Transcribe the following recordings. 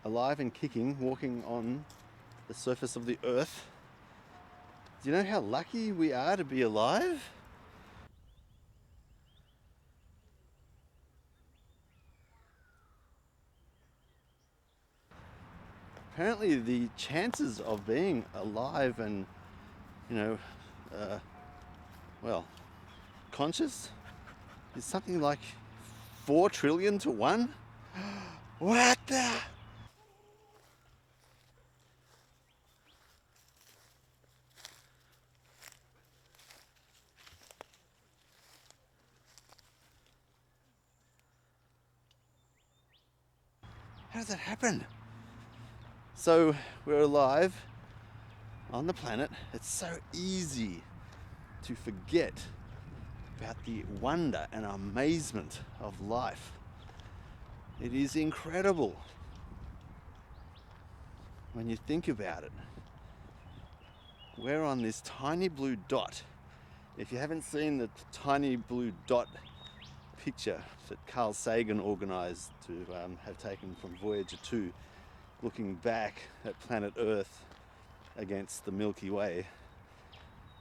alive and kicking, walking on the surface of the earth. Do you know how lucky we are to be alive? Apparently the chances of being alive and, you know, well, conscious is something like 4 trillion to 1. What the? How does that happen? So we're alive on the planet. It's so easy to forget about the wonder and amazement of life. It is incredible when you think about it. We're on this tiny blue dot. If you haven't seen the tiny blue dot picture that Carl Sagan organized to have taken from Voyager 2, looking back at planet Earth against the Milky Way,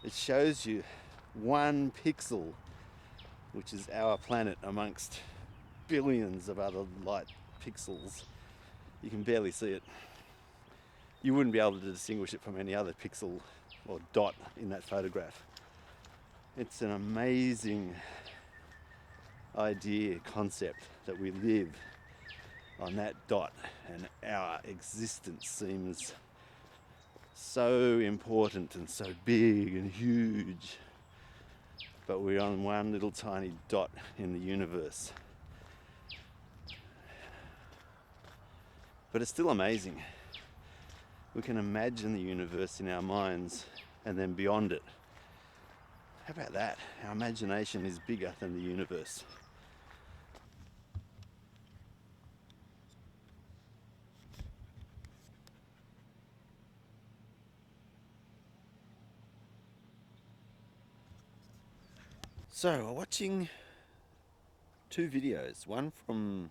it shows you 1 pixel, which is our planet amongst billions of other light pixels. You can barely see it. You wouldn't be able to distinguish it from any other pixel or dot in that photograph. It's an amazing idea, concept, that we live on that dot and our existence seems so important and so big and huge, but we're on one little tiny dot in the universe. But it's still amazing. We can imagine the universe in our minds and then beyond it. How about that? Our imagination is bigger than the universe. So, we're watching 2 videos, one from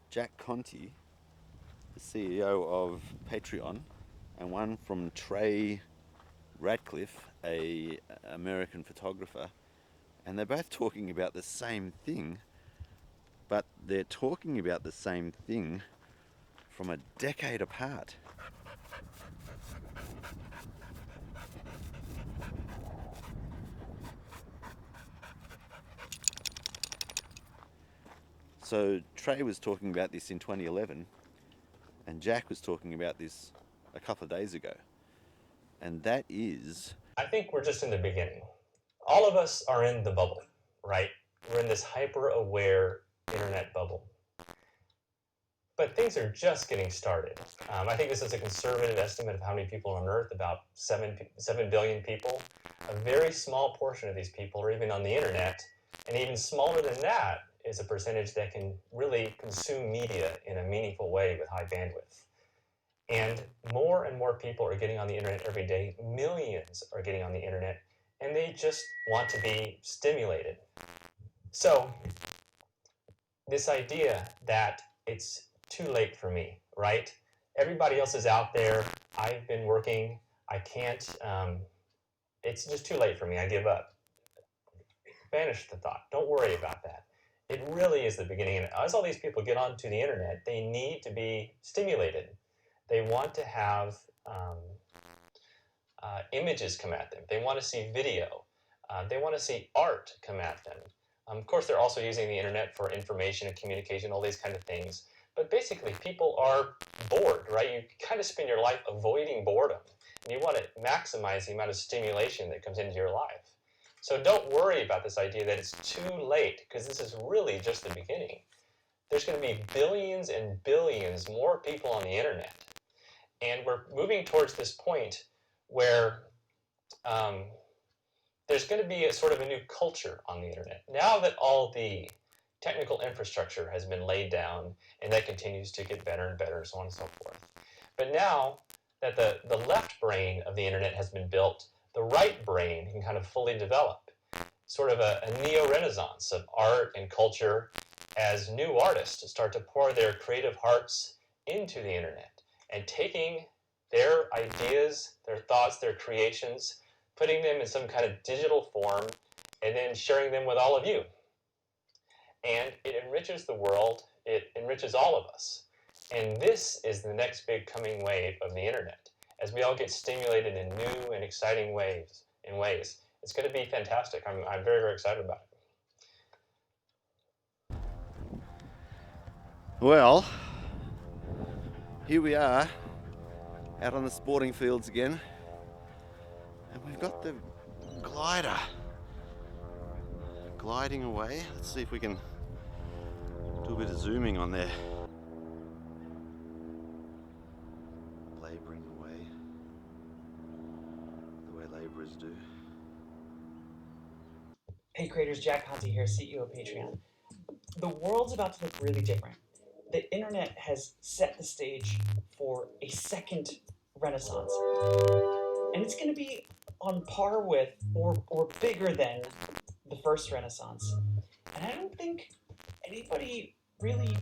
Jack Conte, the CEO of Patreon, and one from Trey Radcliffe, an American photographer, and they're both talking about the same thing, but they're talking about the same thing from a decade apart. So Trey was talking about this in 2011, and Jack was talking about this a couple of days ago. And that is... I think we're just in the beginning. All of us are in the bubble, right? We're in this hyper-aware internet bubble. But things are just getting started. I think this is a conservative estimate of how many people on Earth, about 7 billion people. A very small portion of these people are even on the internet, and even smaller than that is a percentage that can really consume media in a meaningful way with high bandwidth. And more people are getting on the internet every day. Millions are getting on the internet, and they just want to be stimulated. So this idea that it's too late for me, right? Everybody else is out there. I've been working. I can't. It's just too late for me. I give up. Banish the thought. Don't worry about that. It really is the beginning. And as all these people get onto the internet, they need to be stimulated. They want to have images come at them. They want to see video. They want to see art come at them. Of course, they're also using the internet for information and communication, all these kind of things. But basically, people are bored, right? You kind of spend your life avoiding boredom. And you want to maximize the amount of stimulation that comes into your life. So don't worry about this idea that it's too late, because this is really just the beginning. There's going to be billions and billions more people on the internet. And we're moving towards this point where there's going to be a sort of a new culture on the internet. Now that all the technical infrastructure has been laid down, and that continues to get better and better, and so on and so forth. But now that the left brain of the internet has been built, the right brain can kind of fully develop. Sort of a neo-renaissance of art and culture as new artists start to pour their creative hearts into the internet and taking their ideas, their thoughts, their creations, putting them in some kind of digital form, and then sharing them with all of you. And it enriches the world, it enriches all of us. And this is the next big coming wave of the internet. As we all get stimulated in new and exciting ways, it's going to be fantastic. I'm very, very excited about it. Well, here we are out on the sporting fields again, and we've got the glider gliding away. Let's see if we can do a bit of zooming on there. Labouring away the way labourers do. Hey creators, Jack Conte here, CEO of Patreon. The world's about to look really different. The internet has set the stage for a second renaissance. And it's going to be on par with or bigger than the first renaissance. And I don't think anybody really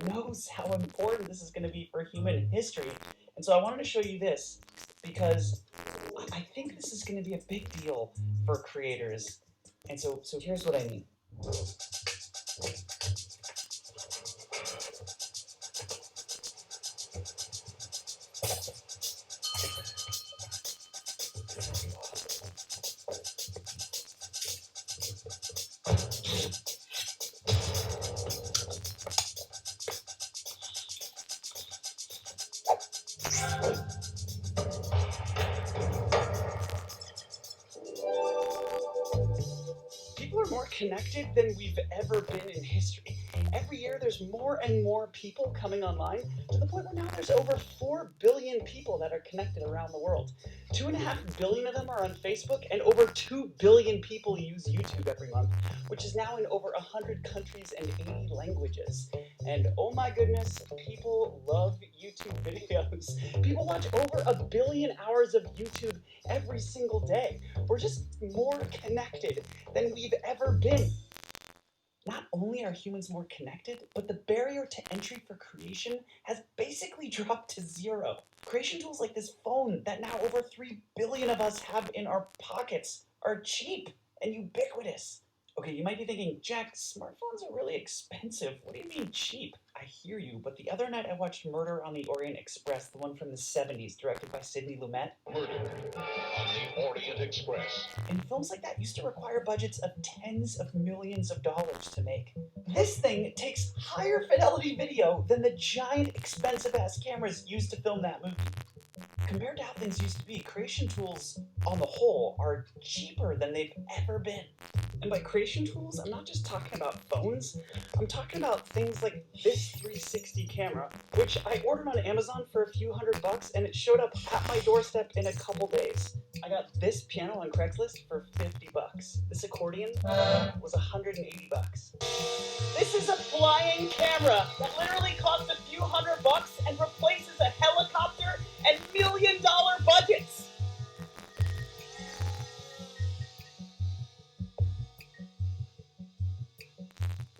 knows how important this is going to be for human history. And so I wanted to show you this because I think this is going to be a big deal for creators. And so here's what I mean. People are more connected than we've ever been in history. Every year there's more and more people coming online to the point where now there's over 4 billion people that are connected around the world. 2.5 billion of them are on Facebook, and over 2 billion people use YouTube every month, which is now in over 100 countries and 80 languages. And oh my goodness, people love YouTube videos. People watch over 1 billion hours of YouTube every single day. We're just more connected than we've ever been. Not only are humans more connected, but the barrier to entry for creation has basically dropped to zero. Creation tools like this phone that now over 3 billion of us have in our pockets are cheap and ubiquitous. Okay, you might be thinking, Jack, smartphones are really expensive. What do you mean cheap? I hear you, but the other night I watched Murder on the Orient Express, the one from the 70s, directed by Sidney Lumet. Murder on the Orient Express. And films like that used to require budgets of tens of millions of dollars to make. This thing takes higher fidelity video than the giant expensive-ass cameras used to film that movie. Compared to how things used to be, creation tools, on the whole, are cheaper than they've ever been. And by creation tools, I'm not just talking about phones. I'm talking about things like this 360 camera, which I ordered on Amazon for a few $100, and it showed up at my doorstep in a couple days. I got this piano on Craigslist for $50. This accordion was $180. This is a flying camera that literally cost a few $100 and replaces a helicopter and million-dollar budgets.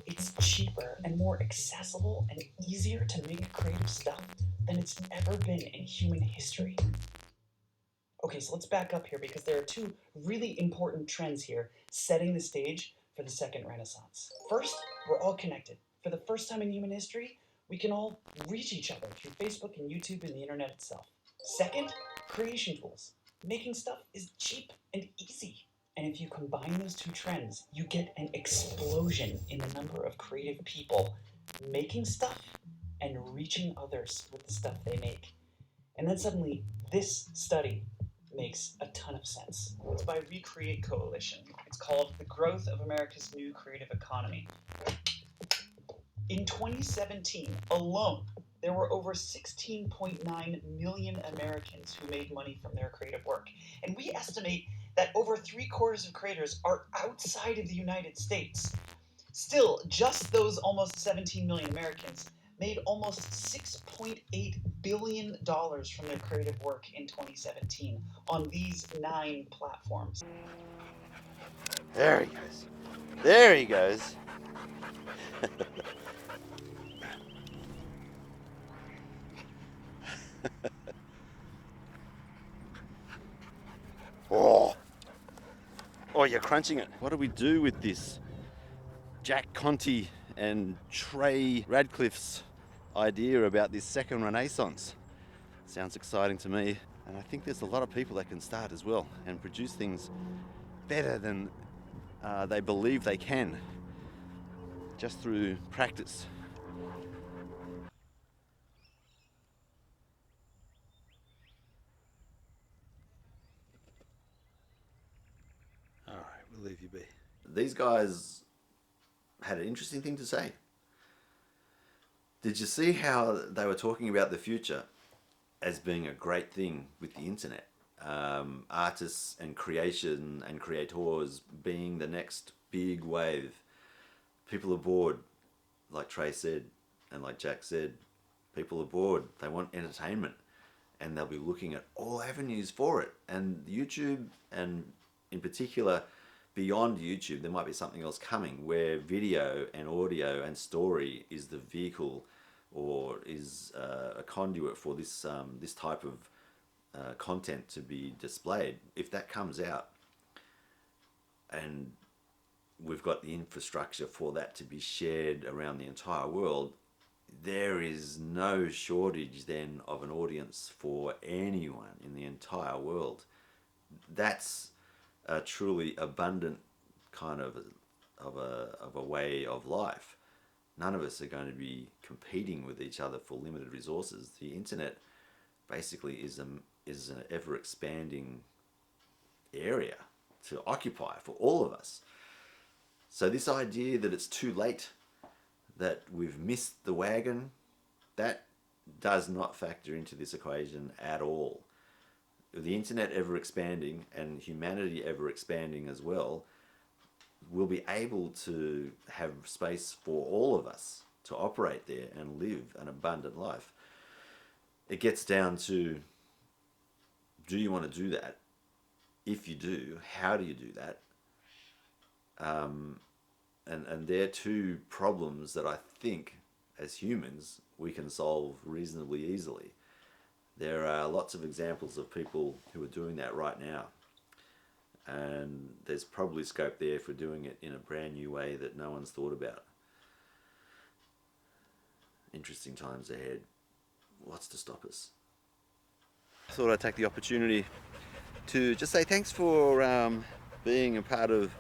It's cheaper and more accessible and easier to make creative stuff than it's ever been in human history. Okay, so let's back up here because there are two really important trends here setting the stage for the second renaissance. First, we're all connected. For the first time in human history, we can all reach each other through Facebook and YouTube and the internet itself. Second, creation tools. Making stuff is cheap and easy. And if you combine those two trends, you get an explosion in the number of creative people making stuff and reaching others with the stuff they make. And then suddenly, this study makes a ton of sense. It's by Recreate Coalition. It's called The Growth of America's New Creative Economy. In 2017 alone, there were over 16.9 million Americans who made money from their creative work. And we estimate that over 3/4 of creators are outside of the United States. Still, just those almost 17 million Americans made almost $6.8 billion from their creative work in 2017 on these 9 platforms. There he goes. There he goes. Oh, you're crunching it. What do we do with this? Jack Conte and Trey Radcliffe's idea about this second renaissance. Sounds exciting to me. And I think there's a lot of people that can start as well and produce things better than they believe they can, just through practice. All right, we'll leave you be. These guys had an interesting thing to say. Did you see how they were talking about the future as being a great thing with the internet? Artists and creation and creators being the next big wave. People are bored, like Trey said, and like Jack said. People are bored. They want entertainment, and they'll be looking at all avenues for it. And YouTube, and in particular, beyond YouTube, there might be something else coming where video and audio and story is the vehicle, or is a conduit for this this type of content to be displayed. If that comes out, and we've got the infrastructure for that to be shared around the entire world, there is no shortage then of an audience for anyone in the entire world. That's a truly abundant kind of a way of life. None of us are going to be competing with each other for limited resources. The internet basically is an ever expanding area to occupy for all of us. So this idea that it's too late, that we've missed the wagon, that does not factor into this equation at all. The internet ever expanding and humanity ever expanding as well, we'll be able to have space for all of us to operate there and live an abundant life. It gets down to, do you want to do that? If you do, how do you do that? And they're two problems that I think, as humans, we can solve reasonably easily. There are lots of examples of people who are doing that right now. And there's probably scope there for doing it in a brand new way that no one's thought about. Interesting times ahead. What's to stop us? I thought I'd take the opportunity to just say thanks for being a part of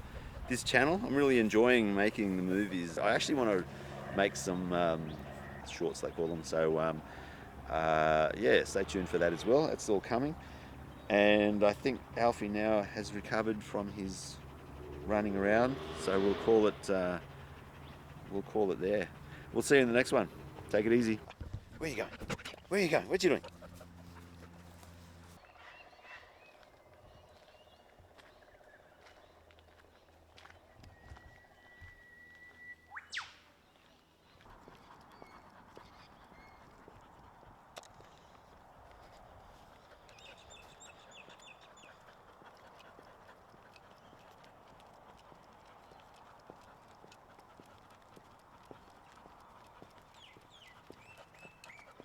this channel. I'm really enjoying making the movies. I actually want to make some shorts, they call them. So yeah, stay tuned for that as well. It's all coming. And I think Alfie now has recovered from his running around, so we'll call it there. We'll see you in the next one. Take it easy. Where you going? Where you going? What you doing?